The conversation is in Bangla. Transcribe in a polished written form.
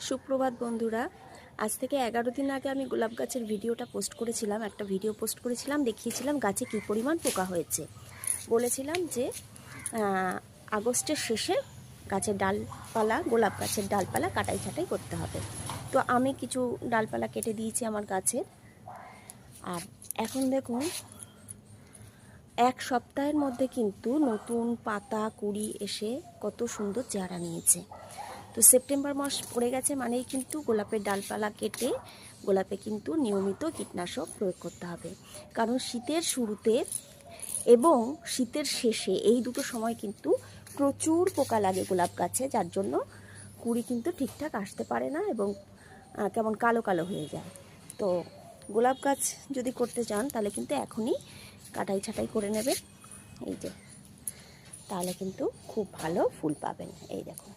সুপ্রভাত বন্ধুরা। আজ থেকে 11 দিন আগে আমি গোলাপ গাছের ভিডিওটা পোস্ট করেছিলাম, একটা ভিডিও পোস্ট করেছিলাম, দেখিয়েছিলাম গাছে কী পরিমাণ পোকা হয়েছে। বলেছিলাম যে আগস্টের শেষে গাছের ডালপালা, গোলাপ গাছের ডালপালা কাটাই ছাঁটাই করতে হবে। তো আমি কিছু ডালপালা কেটে দিয়েছি আমার গাছের। আর এখন দেখুন, এক সপ্তাহের মধ্যে কিন্তু নতুন পাতা কুড়ি এসে কত সুন্দর চেহারা নিয়েছে। তো সেপ্টেম্বর মাস পড়ে গেছে মানেই কিন্তু গোলাপের ডালপালা কেটে গোলাপে কিন্তু নিয়মিত কীটনাশক প্রয়োগ করতে হবে। কারণ শীতের শুরুতে এবং শীতের শেষে এই দুটো সময় কিন্তু প্রচুর পোকা লাগে গোলাপ গাছে, যার জন্য কুড়ি কিন্তু ঠিকঠাক আসতে পারে না এবং কেমন কালো কালো হয়ে যায়। তো গোলাপ গাছ যদি করতে চান তাহলে কিন্তু এখনই কাটাই ছাঁটাই করে নেবেন, এই যে, তাহলে কিন্তু খুব ভালো ফুল পাবেন। এই দেখুন।